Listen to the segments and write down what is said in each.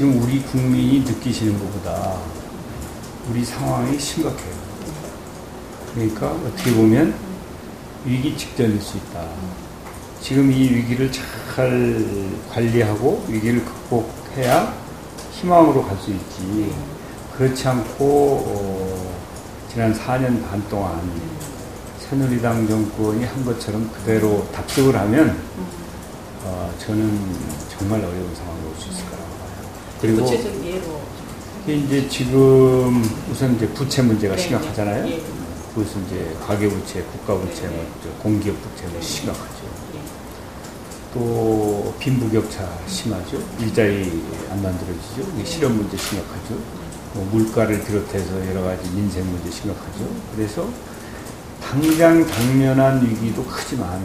지금 우리 국민이 느끼시는 것보다 우리 상황이 심각해요. 그러니까 어떻게 보면 위기 직전일 수 있다. 지금 이 위기를 잘 관리하고 위기를 극복해야 희망으로 갈 수 있지. 그렇지 않고 지난 4년 반 동안 새누리당 정권이 한 것처럼 그대로 답습을 하면 저는 정말 어려운 상황이 올 수 있을 거라고 봐요. 그리고 구체적인 예로 이제 지금 우선 이제 부채 문제가 네, 심각하잖아요. 예. 그것은 이제 가계부채, 국가부채, 네. 공기업 부채가 심각하죠. 예. 또 빈부격차 심하죠. 일자리 안 만들어지죠. 실업 문제 심각하죠. 뭐 물가를 비롯해서 여러 가지 민생 문제 심각하죠. 그래서 당장 당면한 위기도 크지만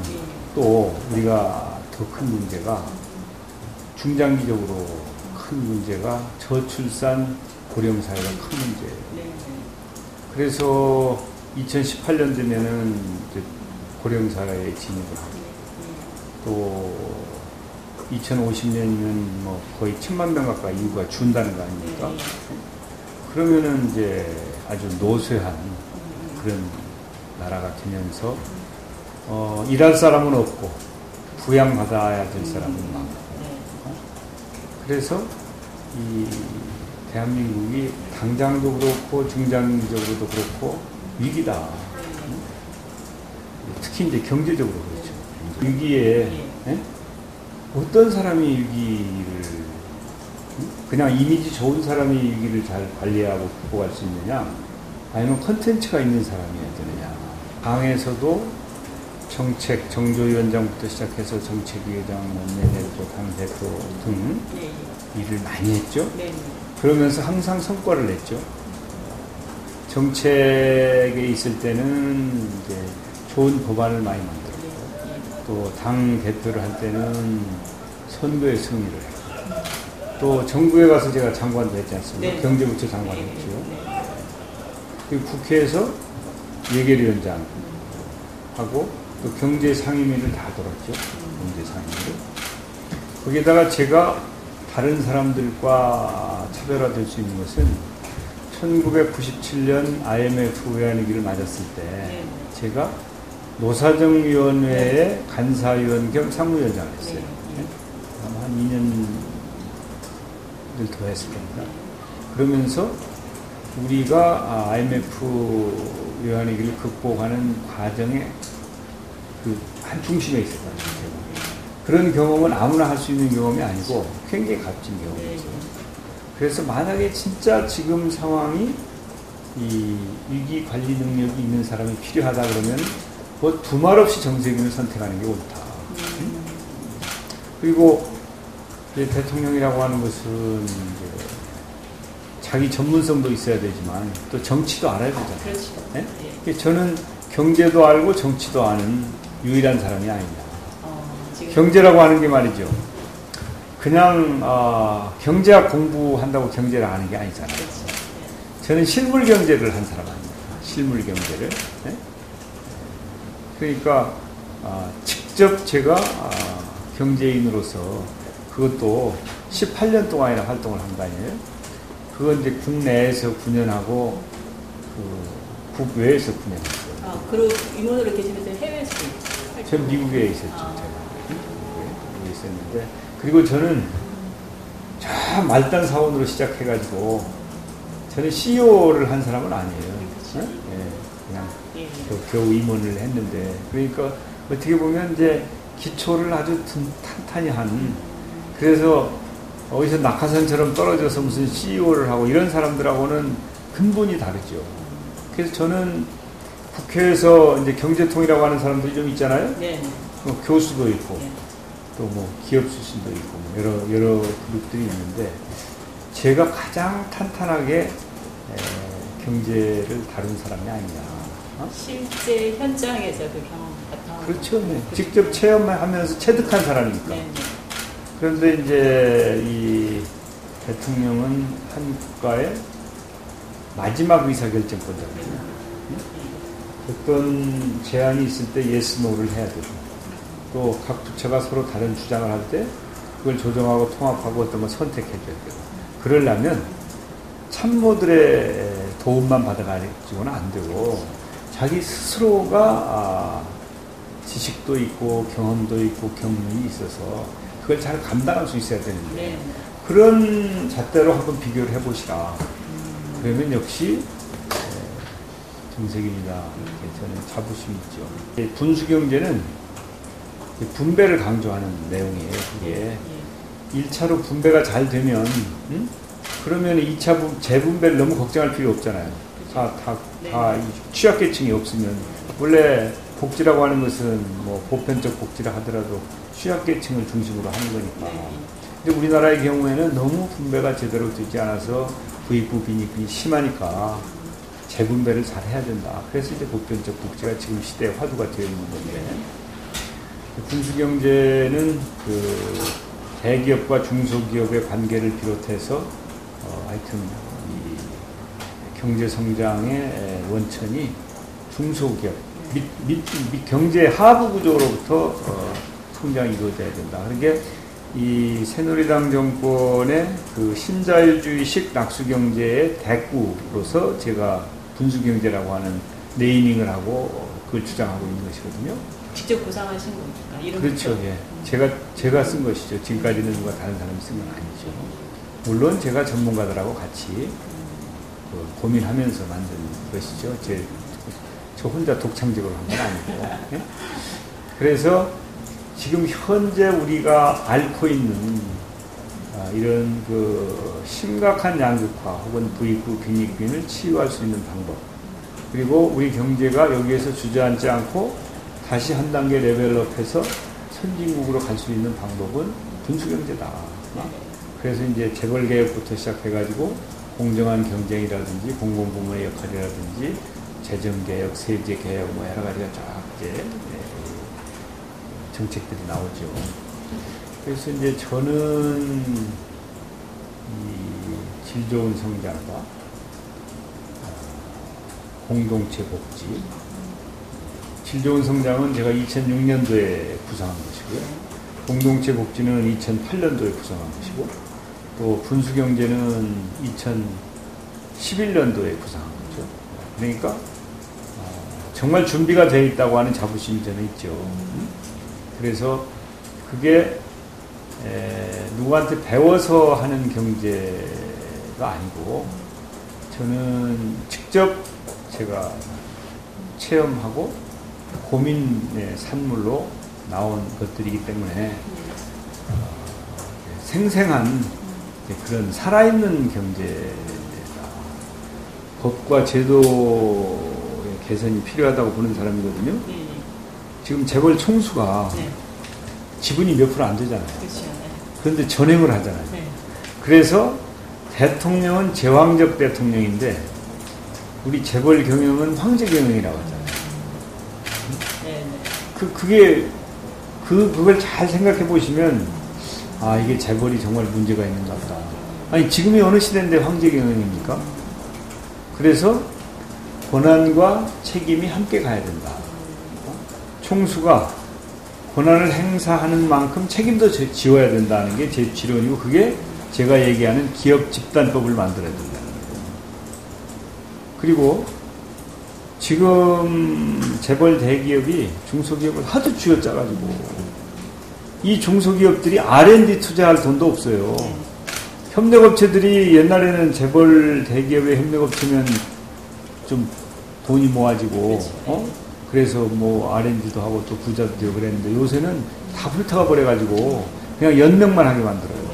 또 우리가 더 큰 문제가 중장기적으로 큰 문제가 저출산 고령 사회가 큰 문제예요. 그래서 2018년 되면은 이제 고령 사회에 진입을 하고 또 2050년이면 뭐 거의 1000만 명 가까이 인구가 준다는 거 아닙니까? 그러면은 이제 아주 노쇠한 그런 나라가 되면서 일할 사람은 없고 부양받아야 될 사람은 많고 그래서 이 대한민국이 당장도 그렇고 중장기적으로도 그렇고 위기다. 특히 이제 경제적으로 그렇죠. 위기에 어떤 사람이 위기를 그냥 이미지 좋은 사람이 위기를 잘 관리하고 극복할 수 있느냐 아니면 컨텐츠가 있는 사람이어야 되느냐. 당에서도 정책, 정조위원장부터 시작해서 정책위원장, 원내대표, 당대표 등 일을 많이 했죠. 그러면서 항상 성과를 냈죠. 정책에 있을 때는 이제 좋은 법안을 많이 만들었고 또 당 대표를 할 때는 선거에 승리를 했고 또 정부에 가서 제가 장관도 했지 않습니까? 경제부처 장관 했죠. 그리고 국회에서 예결위원장 하고 또 경제상임위를 다 돌았죠. 경제상임위를. 거기에다가 제가 다른 사람들과 차별화될 수 있는 것은 1997년 IMF 외환위기를 맞았을 때 제가 노사정위원회의 간사위원 겸 상무위원장을 했어요. 아마 한 2년을 더 했을 겁니다. 그러면서 우리가 IMF 외환위기를 극복하는 과정에 그 한 중심에 있었다는 거죠. 그런 경험은 아무나 할 수 있는 경험이 아니고 굉장히 값진 경험이죠. 그래서 만약에 진짜 지금 상황이 이 위기 관리 능력이 있는 사람이 필요하다 그러면 뭐 두말 없이 정세균을 선택하는 게 옳다. 그리고 대통령이라고 하는 것은 이제 자기 전문성도 있어야 되지만 또 정치도 알아야 되잖아요. 그렇죠. 네? 저는 경제도 알고 정치도 아는 유일한 사람이 아니냐. 경제라고 하는 게 말이죠. 그냥 경제학 공부한다고 경제를 아는 게 아니잖아요. 저는 실물 경제를 한 사람 아닙니다. 실물 경제를. 네? 그러니까 직접 제가 경제인으로서 그것도 18년 동안이나 활동을 한 거 아니에요. 그건 이제 국내에서 9년하고 국외에서 9년했어요. 그리고 임원으로 계시면서 해외에서 전 미국에 있었죠. 제가 미국에 있었는데 그리고 저는 저 말단 사원으로 시작해가지고 저는 CEO를 한 사람은 아니에요. 네? 그냥 겨우 임원을 했는데 그러니까 어떻게 보면 이제 기초를 아주 탄탄히 한 그래서 어디서 낙하산처럼 떨어져서 무슨 CEO를 하고 이런 사람들하고는 근본이 다르죠. 그래서 저는 국회에서 이제 경제통이라고 하는 사람들이 좀 있잖아요. 뭐 교수도 있고 또 뭐 기업 출신도 있고 뭐 여러 그룹들이 있는데 제가 가장 탄탄하게 경제를 다룬 사람이 아니냐. 실제 현장에서 그 경험 바탕. 그렇죠. 네. 직접 체험하면서 체득한 사람이니까. 그런데 이제 이 대통령은 한 국가의 마지막 의사결정권자거든요. 어떤 제안이 있을 때 예스, 노를 해야 되고 또 각 부처가 서로 다른 주장을 할 때 그걸 조정하고 통합하고 어떤 걸 선택해줘야 되고 그러려면 참모들의 도움만 받아가지고는 안 되고 자기 스스로가 지식도 있고 경험도 있고 경륜이 있어서 그걸 잘 감당할 수 있어야 되는데 네. 그런 잣대로 한번 비교를 해보시라. 그러면 역시 정색입니다. 이렇게 저는 자부심이 있죠. 분수경제는 분배를 강조하는 내용이에요. 그게 1차로 분배가 잘 되면 그러면 2차 재분배를 너무 걱정할 필요 없잖아요. 다 취약계층이 없으면 원래 복지라고 하는 것은 뭐 보편적 복지라 하더라도 취약계층을 중심으로 하는 거니까. 근데 우리나라의 경우에는 너무 분배가 제대로 되지 않아서 부익부 빈익빈이 심하니까 재분배를 잘 해야 된다. 그래서 이제 보편적 복지가 지금 시대의 화두가 되어 있는 건데 분수경제는 그 대기업과 중소기업의 관계를 비롯해서 하여튼 이 경제 성장의 원천이 중소기업 밑 경제 하부 구조로부터 성장이 이루어져야 된다. 그러니까 이 새누리당 정권의 그 신자유주의식 낙수경제의 대꾸로서 제가 분수경제라고 하는 네이밍을 하고 그걸 주장하고 있는 것이거든요. 직접 구상하신 겁니까? 이름 그렇죠. 예. 제가 쓴 것이죠. 지금까지는 누가 다른 사람이 쓴 건 아니죠. 물론 제가 전문가들하고 같이 고민하면서 만든 것이죠. 저 혼자 독창적으로 한 건 아니고. 예? 그래서 지금 현재 우리가 앓고 있는 이런 그 심각한 양극화 혹은 부익부 빈익빈을 치유할 수 있는 방법, 그리고 우리 경제가 여기에서 주저앉지 않고 다시 한 단계 레벨업해서 선진국으로 갈 수 있는 방법은 분수경제다. 그래서 이제 재벌개혁부터 시작해가지고 공정한 경쟁이라든지 공공부문의 역할이라든지 재정개혁, 세제개혁 뭐 여러 가지가 쫙 이제 정책들이 나오죠. 그래서 이제 저는 이 질 좋은 성장과 공동체 복지, 질 좋은 성장은 제가 2006년도에 구상한 것이고요. 공동체 복지는 2008년도에 구상한 것이고, 또 분수경제는 2011년도에 구상한 거죠. 그러니까 정말 준비가 되어 있다고 하는 자부심이 저는 있죠. 그래서 그게 누구한테 배워서 하는 경제가 아니고 저는 직접 제가 체험하고 고민의 산물로 나온 것들이기 때문에 생생한 그런 살아있는 경제다. 법과 제도의 개선이 필요하다고 보는 사람이거든요. 지금 재벌 총수가 지분이 몇 프로 안 되잖아요. 그런데 전행을 하잖아요. 그래서 대통령은 제왕적 대통령인데 우리 재벌 경영은 황제 경영이라고 하잖아요. 그걸 잘 생각해 보시면 이게 재벌이 정말 문제가 있는가 보다. 아니 지금이 어느 시대인데 황제 경영입니까? 그래서 권한과 책임이 함께 가야 된다. 총수가 권한을 행사하는 만큼 책임도 지어야 된다는 게 제 지론이고, 그게 제가 얘기하는 기업 집단법을 만들어야 된다는 거예요. 그리고 지금 재벌 대기업이 중소기업을 하도 쥐어짜가지고 이 중소기업들이 R&D 투자할 돈도 없어요. 협력업체들이 옛날에는 재벌 대기업의 협력업체면 좀 돈이 모아지고 그래서 뭐 R&D도 하고 또 부자도 되고 그랬는데 요새는 다 훑어가 버려가지고 그냥 연명만 하게 만들어요.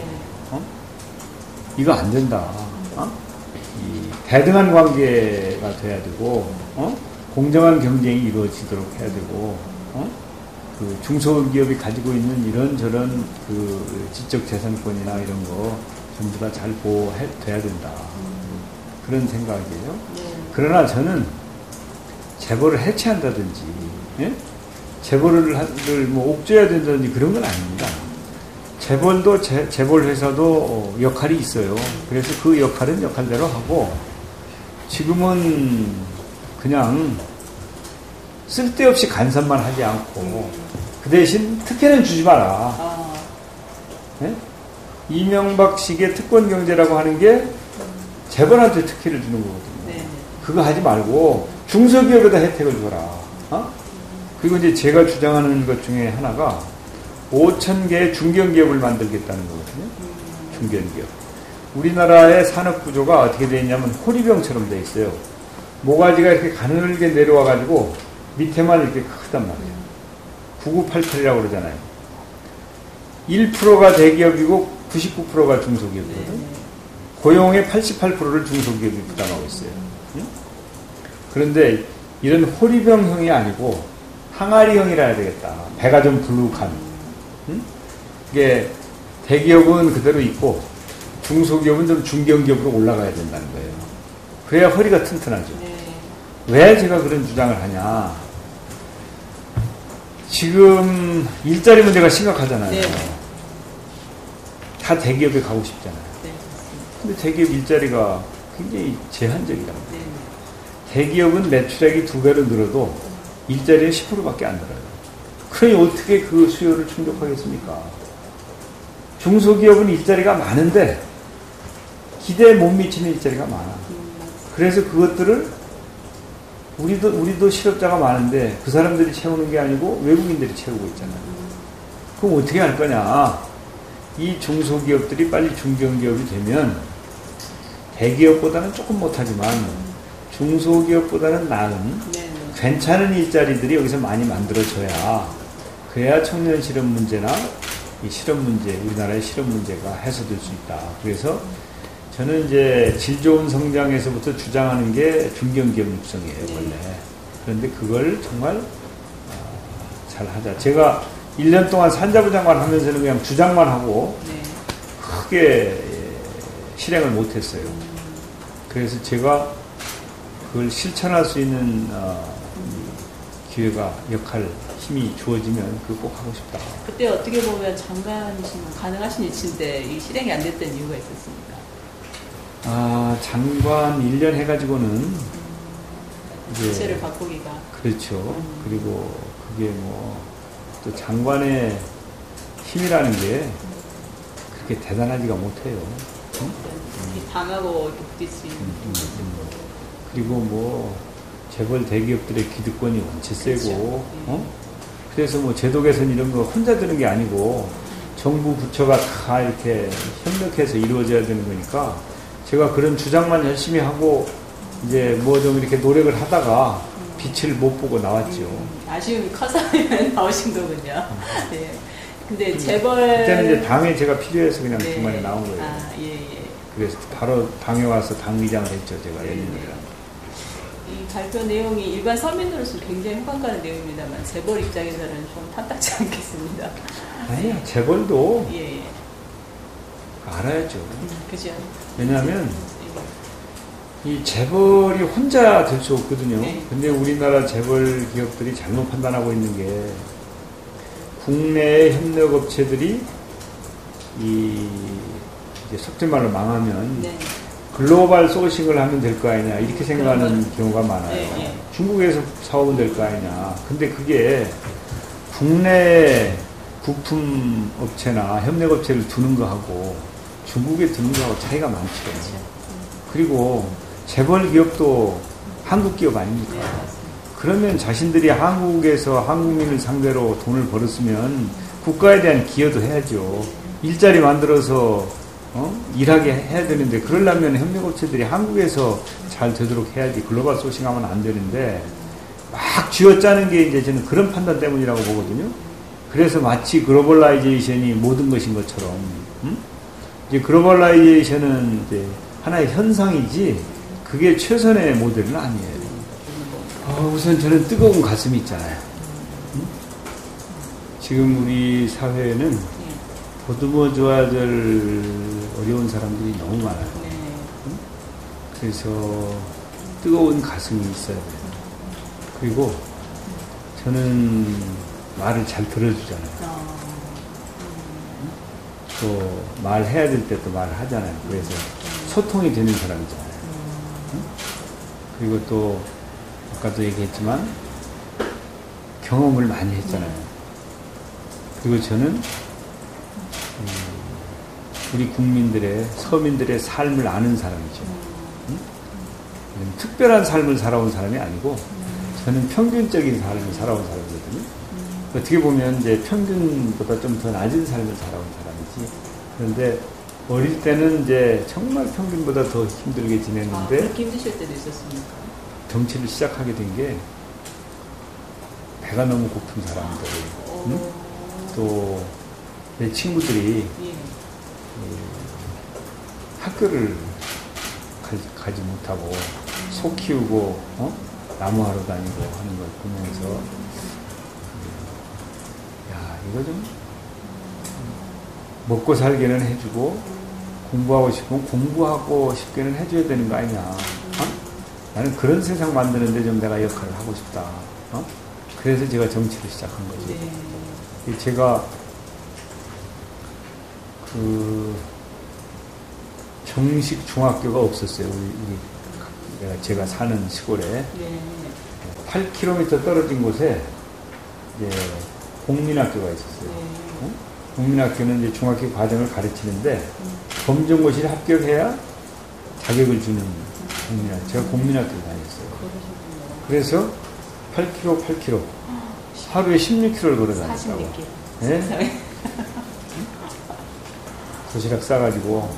이거 안 된다. 이 대등한 관계가 돼야 되고 공정한 경쟁이 이루어지도록 해야 되고 그 중소기업이 가지고 있는 이런저런 그 지적 재산권이나 이런 거 전부 다 잘 보호돼야 된다. 그런 생각이에요. 그러나 저는 재벌을 해체한다든지, 재벌을 뭐 옥죄어야 된다든지 그런 건 아닙니다. 재벌도 재벌 회사도 역할이 있어요. 그래서 그 역할은 역할대로 하고, 지금은 그냥 쓸데없이 간섭만 하지 않고 그 대신 특혜는 주지 마라. 이명박식의 특권 경제라고 하는 게 재벌한테 특혜를 주는 거거든요. 네. 그거 하지 말고 중소기업에다 혜택을 줘라. 그리고 이제 제가 주장하는 것 중에 하나가 5,000개의 중견기업을 만들겠다는 거거든요. 중견기업. 우리나라의 산업 구조가 어떻게 되어 있냐면 호리병처럼 되어 있어요. 모가지가 이렇게 가늘게 내려와가지고 밑에만 이렇게 크단 말이에요. 9988이라고 그러잖아요. 1%가 대기업이고 99%가 중소기업이거든요. 고용의 88%를 중소기업이 부담하고 있어요. 그런데 이런 호리병형이 아니고 항아리형이라 해야 되겠다. 배가 좀 불룩한. 이게 대기업은 그대로 있고 중소기업은 좀 중견기업으로 올라가야 된다는 거예요. 그래야 허리가 튼튼하죠. 왜 제가 그런 주장을 하냐. 지금 일자리 문제가 심각하잖아요. 네. 다 대기업에 가고 싶잖아요. 네. 근데 대기업 일자리가 굉장히 제한적이라고. 네. 대기업은 매출액이 2배로 늘어도 일자리는 10%밖에 안 늘어요. 그러니 어떻게 그 수요를 충족하겠습니까? 중소기업은 일자리가 많은데 기대에 못 미치는 일자리가 많아. 그래서 그것들을 우리도 실업자가 많은데 그 사람들이 채우는 게 아니고 외국인들이 채우고 있잖아요. 그럼 어떻게 할 거냐? 이 중소기업들이 빨리 중견기업이 되면 대기업보다는 조금 못하지만 중소기업보다는 나은 괜찮은 일자리들이 여기서 많이 만들어져야 그래야 청년 실업 문제나 이 실업 문제, 우리나라의 실업 문제가 해소될 수 있다. 그래서 저는 이제 질 좋은 성장에서부터 주장하는 게 중견기업 육성이에요, 원래. 그런데 그걸 정말 잘 하자. 제가 1년 동안 산자부 장관 하면서는 그냥 주장만 하고 크게 실행을 못했어요. 그래서 제가 그걸 실천할 수 있는 기회가, 역할, 힘이 주어지면 그거 꼭 하고 싶다. 그때 어떻게 보면 장관이시면 가능하신 위치인데 이 실행이 안 됐던 이유가 있었습니까? 장관 1년 해가지고는 이제 주체를 바꾸기가. 그렇죠. 그리고 그게 또 장관의 힘이라는 게 그렇게 대단하지가 못해요. 당하고 부딪히는. 그리고 재벌 대기업들의 기득권이 원체 세고, 그래서 제도 개선 이런 거 혼자 드는 게 아니고 정부 부처가 다 이렇게 협력해서 이루어져야 되는 거니까 제가 그런 주장만 열심히 하고 이제 좀 이렇게 노력을 하다가 빛을 못 보고 나왔죠. 아쉬움이 커서 나오신 거군요. 네. 근데 재벌 그때는 이제 당에 제가 필요해서 그냥 중간에 나온 거예요. 예. 그래서 바로 당에 와서 당 의장을 했죠, 제가 열린우리랑. 이 발표 내용이 일반 서민으로서 굉장히 호감 가는 내용입니다만 재벌 입장에서는 좀 탐탁지 않겠습니다. 아니야, 재벌도 예. 알아야죠. 그죠. 왜냐하면 이 재벌이 혼자 될 수 없거든요. 근데 우리나라 재벌 기업들이 잘못 판단하고 있는 게 국내의 협력업체들이 이제 속된 말로 망하면 글로벌 소싱을 하면 될 거 아니냐 이렇게 생각하는 경우가 많아요. 중국에서 사오면 될 거 아니냐. 근데 그게 국내 부품 업체나 협력업체를 두는 거하고 중국에 두는 거하고 차이가 많죠. 그리고 재벌 기업도 한국 기업 아닙니까? 그러면 자신들이 한국에서 한국민을 상대로 돈을 벌었으면 국가에 대한 기여도 해야죠. 일자리 만들어서 일하게 해야 되는데 그러려면 협력업체들이 한국에서 잘 되도록 해야지 글로벌 소싱하면 안 되는데 막 쥐어짜는 게 이제 저는 그런 판단 때문이라고 보거든요. 그래서 마치 글로벌라이제이션이 모든 것인 것처럼 이제 글로벌라이제이션은 이제 하나의 현상이지 그게 최선의 모델은 아니에요. 우선 저는 뜨거운 가슴이 있잖아요. 지금 우리 사회에는 보듬어줘야 될 어려운 사람들이 너무 많아요. 그래서 뜨거운 가슴이 있어야 돼요. 그리고 저는 말을 잘 들어주잖아요. 또 말해야 될 때 또 말을 하잖아요. 그래서 소통이 되는 사람이잖아요. 그리고 또 아까도 얘기했지만 경험을 많이 했잖아요. 그리고 저는 우리 국민들의, 서민들의 삶을 아는 사람이죠. 응? 특별한 삶을 살아온 사람이 아니고, 저는 평균적인 삶을 살아온 사람이거든요. 어떻게 보면 이제 평균보다 좀 더 낮은 삶을 살아온 사람이지. 그런데 어릴 때는 이제 정말 평균보다 더 힘들게 지냈는데, 그렇게 힘드실 때도 있었습니까? 정치를 시작하게 된 게 배가 너무 고픈 사람들, 응? 또 내 친구들이 예. 학교를 가지 못하고 소 키우고 나무하러 다니고 하는 걸 보면서 야, 이거 좀 먹고 살기는 해주고 공부하고 싶으면 공부하고 싶게는 해줘야 되는 거 아니냐. 나는 그런 세상 만드는데 좀 내가 역할을 하고 싶다. 그래서 제가 정치를 시작한 거죠. 네. 제가 그 정식 중학교가 없었어요. 제가 사는 시골에. 네. 8km 떨어진 곳에 이제 공민학교가 있었어요. 네. 공민학교는 이제 중학교 과정을 가르치는데 검정고시를 합격해야 자격을 주는 공민학교. 제가 공민학교를 다녔어요. 그래서 8km 하루에 16km를 걸어 다녔다고. 네? 도시락 싸가지고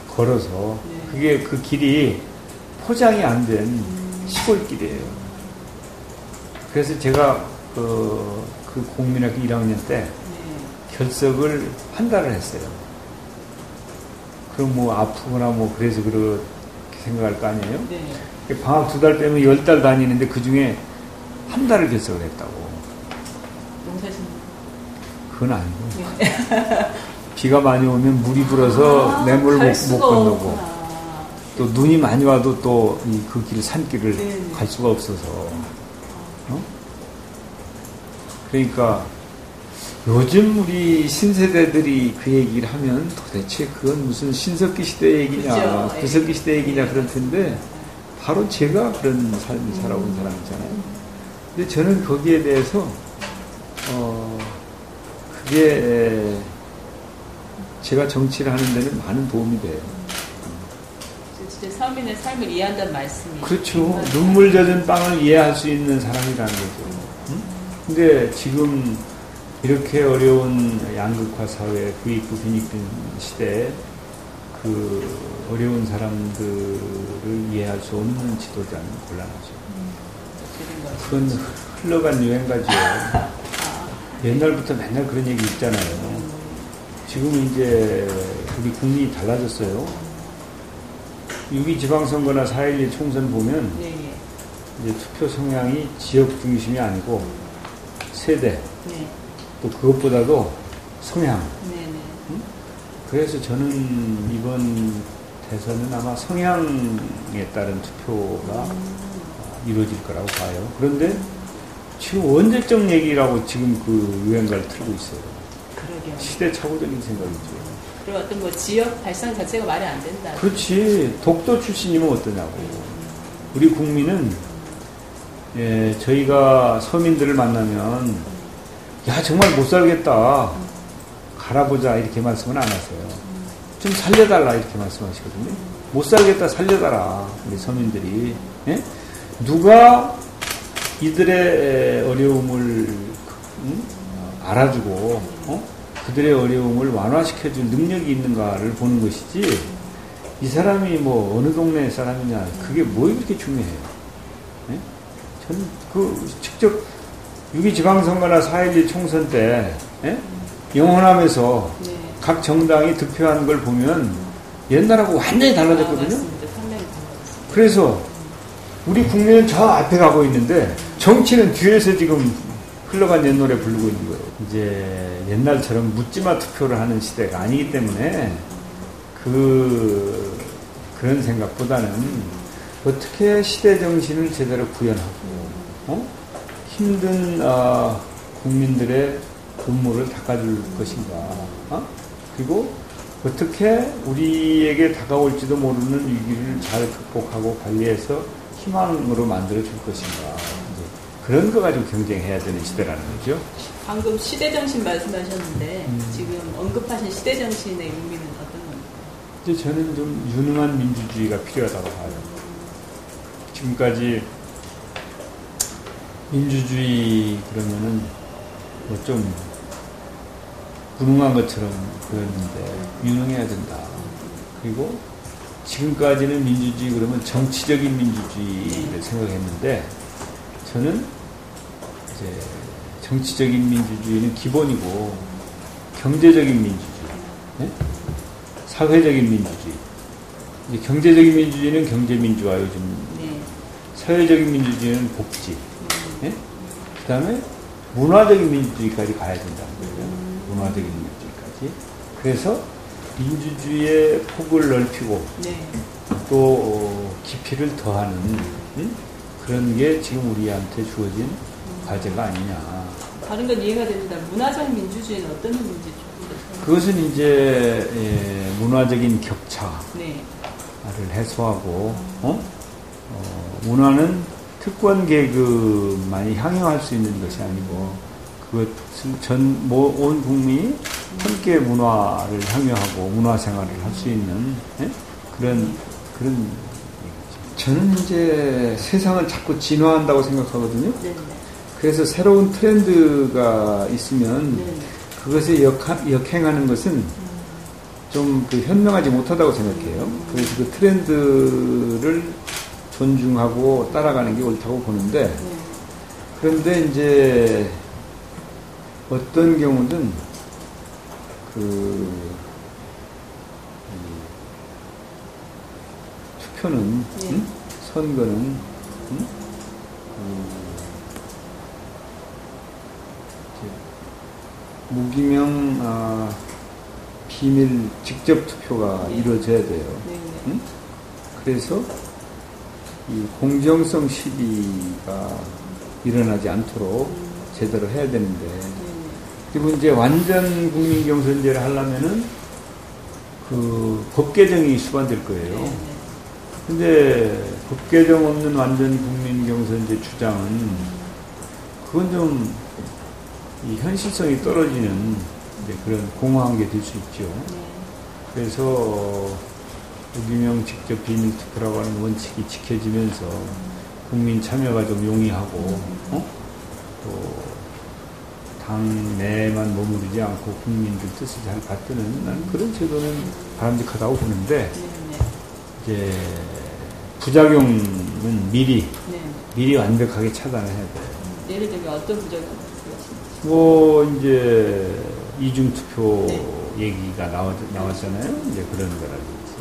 걸어서 그게 그 길이 포장이 안 된 시골길이에요. 그래서 제가 그 공민학교 1학년 때 결석을 한 달을 했어요. 그럼 뭐 아프거나 뭐 그래서 그렇게 생각할 거 아니에요? 네. 방학 2달 빼면 10달 다니는데 그 중에 한 달을 결석을 했다고. 농사짓는 그건 아니고. 네. 비가 많이 오면 물이 불어서 냇물을 못 건너고 또 눈이 많이 와도 또 그 길, 산길을 네네. 갈 수가 없어서 그러니까 요즘 우리 신세대들이 그 얘기를 하면 도대체 그건 무슨 신석기 시대 얘기냐 구석기 시대 얘기냐 그럴 텐데 바로 제가 그런 삶을 살아온 사람이잖아요. 근데 저는 거기에 대해서 그게 제가 정치를 하는 데는 많은 도움이 돼요. 진짜 서민의 삶을 이해한다는 말씀이. 그렇죠. 눈물 젖은 빵을 이해할 수 있는 사람이라는 거죠. 응? 근데 지금 이렇게 어려운 양극화 사회, 부익부 빈익빈 시대에 그 어려운 사람들을 이해할 수 없는 지도자는 곤란하죠. 그건 흘러간 유행가죠. 옛날부터 맨날 그런 얘기 있잖아요. 지금은 이제 우리 국민이 달라졌어요. 6.2 지방선거나 4.11 총선 보면 네. 이제 투표 성향이 지역 중심이 아니고 세대, 네. 또 그것보다도 성향. 네. 응? 그래서 저는 이번 대선은 아마 성향에 따른 투표가 이루어질 거라고 봐요. 그런데 지금 원죄적 얘기라고 지금 그 유행가를 틀고 있어요. 그러게요. 시대착오적인 생각이죠. 그리고 어떤 뭐 지역 발상 자체가 말이 안 된다. 그렇지. 독도 출신이면 어떠냐고. 우리 국민은 저희가 서민들을 만나면 야 정말 못 살겠다. 갈아보자 이렇게 말씀은 안 하세요. 좀 살려달라 이렇게 말씀하시거든요. 못 살겠다 살려달라 우리 서민들이. 예? 누가 이들의 어려움을 알아주고 그들의 어려움을 완화시켜줄 능력이 있는가를 보는 것이지 이 사람이 뭐 어느 동네 사람이냐 그게 뭐 이렇게 중요해요. 예? 저는 그 직접 6.2 지방선거나 4.11 총선 때 영원하면서 각 정당이 득표한 걸 보면 옛날하고 완전히 달라졌거든요. 그래서 우리 국민은 저 앞에 가고 있는데 정치는 뒤에서 지금 흘러간 옛 노래 부르고 있는 거예요. 이제 옛날처럼 묻지마 투표를 하는 시대가 아니기 때문에 그런 생각보다는 어떻게 시대 정신을 제대로 구현하고 힘든 국민들의 눈물을 닦아줄 것인가 그리고 어떻게 우리에게 다가올지도 모르는 위기를 잘 극복하고 관리해서 희망으로 만들어 줄 것인가 이제 그런 거 가지고 경쟁해야 되는 시대라는 거죠. 방금 시대정신 말씀하셨는데 지금 언급하신 시대정신의 의미는 어떤 겁니까? 이제 저는 좀 유능한 민주주의가 필요하다고 봐요. 지금까지 민주주의 그러면은 뭐 좀 무능한 것처럼 보였는데 유능해야 된다. 그리고 지금까지는 민주주의 그러면 정치적인 민주주의를 생각했는데 저는 이제 정치적인 민주주의는 기본이고 경제적인 민주주의, 네? 사회적인 민주주의. 이제 경제적인 민주주의는 경제민주화 요즘, 네. 사회적인 민주주의는 복지, 네? 그 다음에 문화적인 민주주의까지 가야 된다는 거예요. 문화적인 민주주의까지. 그래서 민주주의의 폭을 넓히고 네. 또 깊이를 더하는 그런 게 지금 우리한테 주어진 과제가 아니냐. 다른 건 이해가 됩니다. 문화적 민주주의는 어떤 의미인지 조금 더. 그것은 이제 문화적인 격차를 네. 해소하고 문화는 특권 계급만이 향유할 수 있는 것이 아니고 그것을 온 국민이 함께 문화를 향유하고 문화 생활을 할 수 있는 그런 저는 이제 세상은 자꾸 진화한다고 생각하거든요. 네. 그래서 새로운 트렌드가 있으면 네. 그것에 역행하는 것은 좀 현명하지 못하다고 생각해요. 그래서 그 트렌드를 존중하고 따라가는 게 옳다고 보는데, 그런데 이제 어떤 경우든 투표는 선거는 무기명 비밀 직접 투표가 이루어져야 돼요. 응? 그래서 이 공정성 시비가 일어나지 않도록 제대로 해야 되는데, 그리고 이제 완전 국민 경선제를 하려면은 법 개정이 수반될 거예요. 근데 법 개정 없는 완전 국민 경선제 주장은 그건 좀 이 현실성이 떨어지는 이제 그런 공허한 게 될 수 있죠. 그래서 무기명 직접 비밀 투표라고 하는 원칙이 지켜지면서 국민 참여가 좀 용이하고 또 당 내만 머무르지 않고 국민들 뜻을 잘 받드는 나는 그런 제도는 바람직하다고 보는데 이제 부작용은 미리 완벽하게 차단을 해야 돼요. 예를 들면 어떤 부작용? 뭐 이제 이중 투표 얘기가 나왔잖아요. 이제 그런 거라든지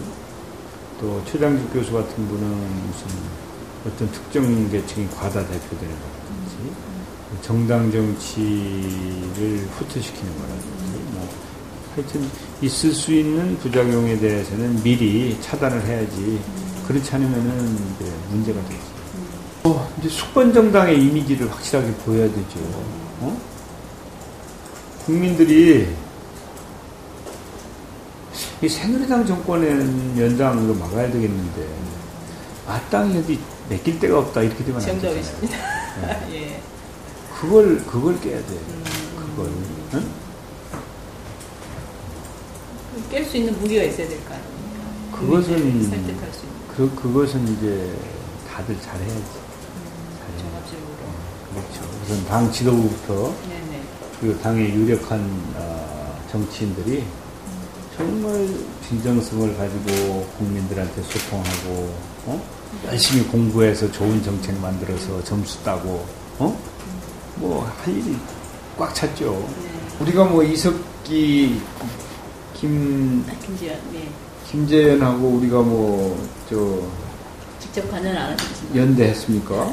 또 최장직 교수 같은 분은 무슨 어떤 특정 계층이 과다 대표되는 거라든지 정당 정치를 후퇴시키는 거라든지 뭐 하여튼 있을 수 있는 부작용에 대해서는 미리 차단을 해야지. 그렇지 않으면은 이제 문제가 되지. 이제 수권 정당의 이미지를 확실하게 보여야 되죠. 국민들이 이 새누리당 정권의 연장으로 막아야 되겠는데 마땅히 어디 맡길 데가 없다 이렇게 되면 안 되잖아요. 정답이십니다. 예. 그걸 깨야 돼. 그걸. 응? 깰 수 있는 무기가 있어야 될 거 아닙니까? 그것은 설득할 수 있는. 그것은 이제 다들 잘해야지. 종합적으로. 그렇죠. 우선 당 지도부부터 그 당의 유력한 정치인들이 정말 진정성을 가지고 국민들한테 소통하고 열심히 공부해서 좋은 정책 만들어서 점수 따고 뭐 할 일이 꽉 찼죠. 우리가 뭐 이석기 김재현하고 우리가 뭐 직접 관여는 안 하셨지만 연대했습니까?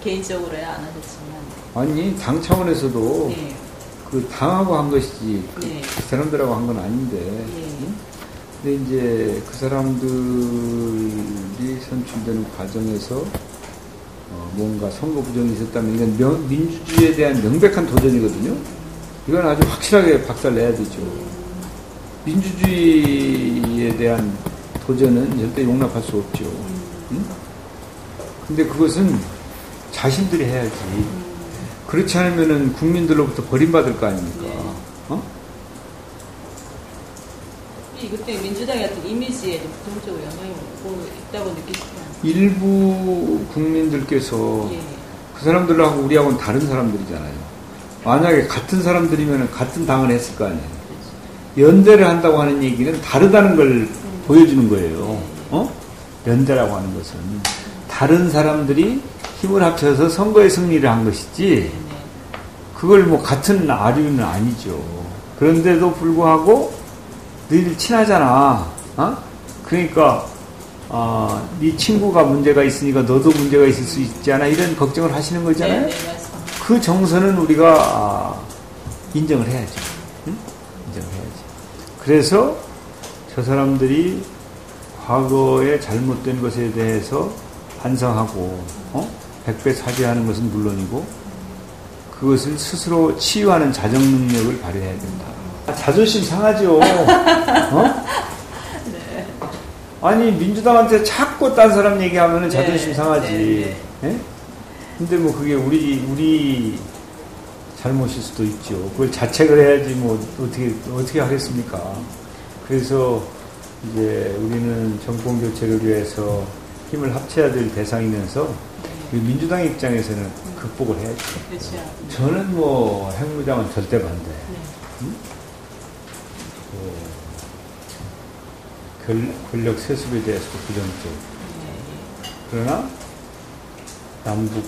개인적으로야 안 하셨지만 아니 당 차원에서도 그 당하고 한 것이지 그 사람들하고 한 건 아닌데 근데 이제 그 사람들이 선출되는 과정에서 뭔가 선거 부정이 있었다면 이건 민주주의에 대한 명백한 도전이거든요. 이건 아주 확실하게 박살내야 되죠. 민주주의에 대한 도전은 절대 용납할 수 없죠. 근데 그것은 자신들이 해야지. 그렇지 않으면은 국민들로부터 버림받을 거 아닙니까? 네. 어? 이것 때문에 민주당의 어떤 이미지에 좀 부정적으로 영향이 오고 있다고 느끼시나요? 일부 국민들께서 예. 그 사람들하고 우리하고는 다른 사람들이잖아요. 만약에 같은 사람들이면 같은 당을 했을 거 아니에요. 연대를 한다고 하는 얘기는 다르다는 걸 보여주는 거예요. 어? 연대라고 하는 것은 다른 사람들이 힘을 합쳐서 선거에 승리를 한 것이지 그걸 뭐 같은 아류는 아니죠. 그런데도 불구하고 너희들 친하잖아. 어? 그러니까 네 친구가 문제가 있으니까 너도 문제가 있을 수 있지 않아? 이런 걱정을 하시는 거잖아요. 네, 맞습니다. 그 정서는 우리가 인정을 해야죠. 응? 인정을 해야지. 그래서 저 사람들이 과거에 잘못된 것에 대해서 반성하고 백배 사죄하는 것은 물론이고 그것을 스스로 치유하는 자정 능력을 발휘해야 된다. 자존심 상하죠. 네. 아니 민주당한테 자꾸 딴 사람 얘기하면 자존심 네, 상하지. 네, 예? 근데 뭐 그게 우리 잘못일 수도 있죠. 그걸 자책을 해야지 뭐 어떻게 하겠습니까? 그래서 이제 우리는 정권 교체를 위해서 힘을 합쳐야 될 대상이면서 민주당 입장에서는 극복을 해야죠. 그렇죠. 저는 뭐 핵무장은 절대 반대. 네. 응? 권력 세습에 대해서도 부정적. 그러나 남북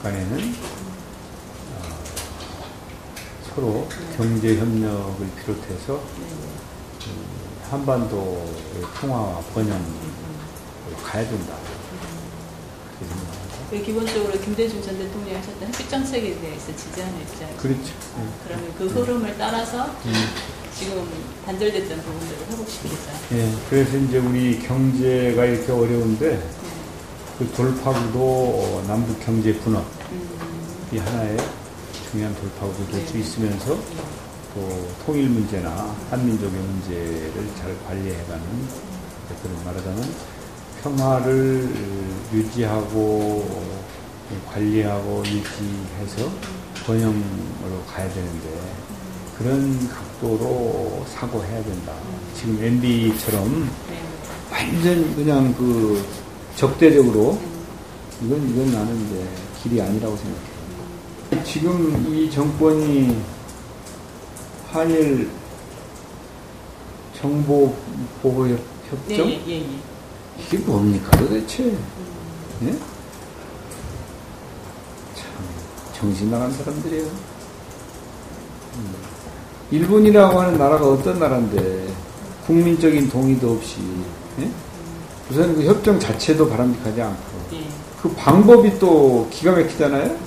간에는 서로 경제 협력을 비롯해서 한반도의 평화와 번영을 가야 된다. 기본적으로 김대중 전 대통령이 하셨던 햇빛 정책에 대해서 지지하는 입장이죠. 그렇죠. 그러면 그 흐름을 따라서 지금 단절됐던 부분들을 회복시키자. 예, 그래서 이제 우리 경제가 이렇게 어려운데 그 돌파구도 남북 경제 분업이 하나의 중요한 돌파구가 될 수 있으면서 또 통일 문제나 한민족의 문제를 잘 관리해가는 그런 말하자면 평화를 유지하고 관리하고 유지해서 번영으로 가야 되는데 그런 각도로 사고해야 된다. 지금 MB처럼 완전 그냥 그 적대적으로 이건 나는 이제 길이 아니라고 생각해요. 지금 이 정권이 한일 정보보호협정? 예. 이게 뭡니까 도대체? 예? 참 정신 나간 사람들이에요. 일본이라고 하는 나라가 어떤 나라인데 국민적인 동의도 없이 예? 우선 그 협정 자체도 바람직하지 않고 그 방법이 또 기가 막히잖아요.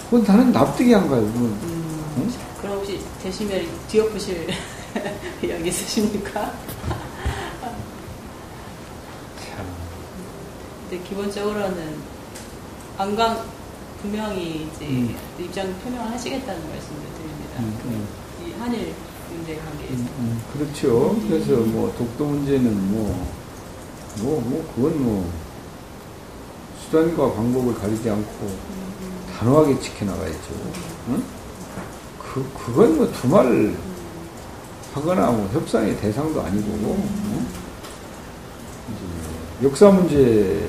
그건 나는 납득이 안 가요. 응? 그럼 혹시 되시면 뒤엎으실 의향이 있으십니까? 근데 기본적으로는 안강 분명히 이제 입장 표명을 하시겠다는 말씀을 드립니다. 이 한일 문제 관계에서. 그렇죠. 그래서 뭐 독도 문제는 그건 수단과 방법을 가리지 않고 단호하게 지켜나가야죠. 응? 그건 두말 하거나 협상의 대상도 아니고, 응? 역사 문제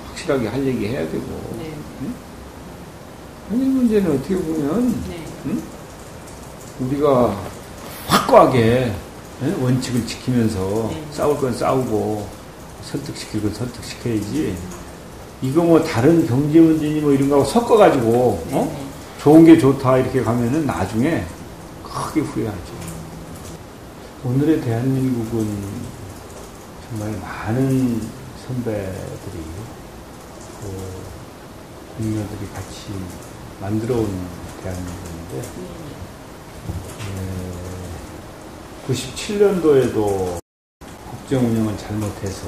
확실하게 할 얘기 해야 되고, 네. 응? 한일 문제는 어떻게 보면, 응? 우리가 확고하게 원칙을 지키면서 싸울 건 싸우고 설득시킬 건 설득시켜야지. 이거 다른 경제 문제니 이런 거하고 섞어가지고 좋은 게 좋다 이렇게 가면은 나중에 크게 후회하죠. 오늘의 대한민국은 정말 많은 선배들이 국민들이 같이 만들어온 대한민국인데 97년도에도 국정 운영을 잘못해서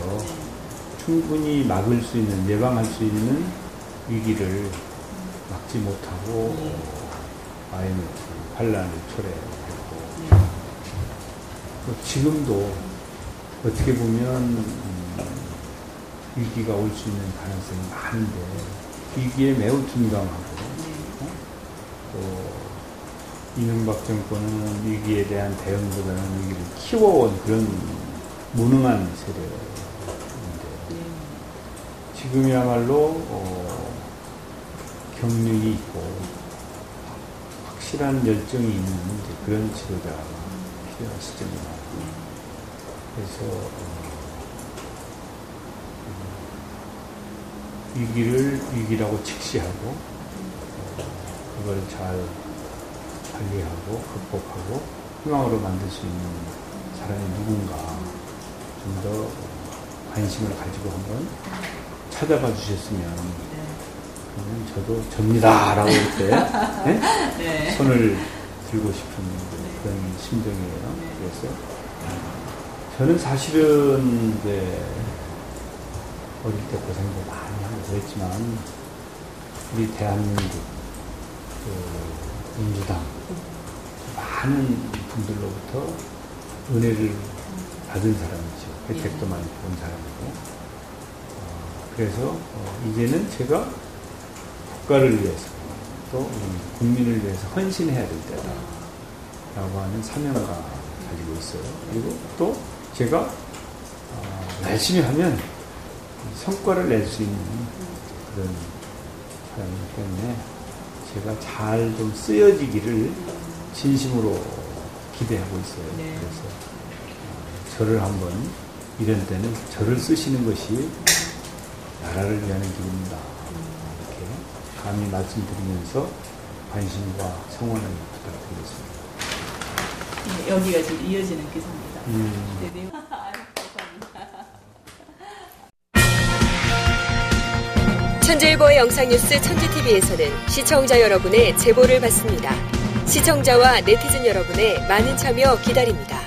충분히 막을 수 있는, 예방할 수 있는 위기를 막지 못하고 IMF 환란을 초래했고 지금도 어떻게 보면 위기가 올 수 있는 가능성이 많은데 위기에 매우 둔감하고 또 이명박 정권은 위기에 대한 대응보다는 위기를 키워온 그런 무능한 세대인데 지금이야말로 경륜이 있고 확실한 열정이 있는 이제 그런 지도자가 필요한 시점이다. 그래서 위기를 위기라고 직시하고 그걸 잘 관리하고 극복하고 희망으로 만들 수 있는 사람이 누군가 좀 더 관심을 가지고 한번 찾아봐 주셨으면 그러면 저도 접니다라고 이렇게 네? 네. 손을 들고 싶은 그런 심정이에요. 그래서 저는 사실은 이제 어릴 때 고생도 많이 하고 그랬지만 우리 대한민국 민주당 많은 분들로부터 은혜를 받은 사람이죠. 혜택도 많이 본 사람이고 그래서 이제는 제가 국가를 위해서 또 국민을 위해서 헌신해야 될 때다라고 하는 사명감 가지고 있어요. 그리고 또 제가 열심히 하면 성과를 낼 수 있는 그런 사람이기 때문에 제가 잘 좀 쓰여지기를 진심으로 기대하고 있어요. 네. 그래서 저를 한번 이런 때는 저를 쓰시는 것이 나라를 위하는 길입니다. 이렇게 감히 말씀드리면서 관심과 성원을 부탁드리겠습니다. 네, 여기가 지금 이어지는 기사입니다. 네, 감사합니다. 천재일보의 영상뉴스 천재TV에서는 시청자 여러분의 제보를 받습니다. 시청자와 네티즌 여러분의 많은 참여 기다립니다.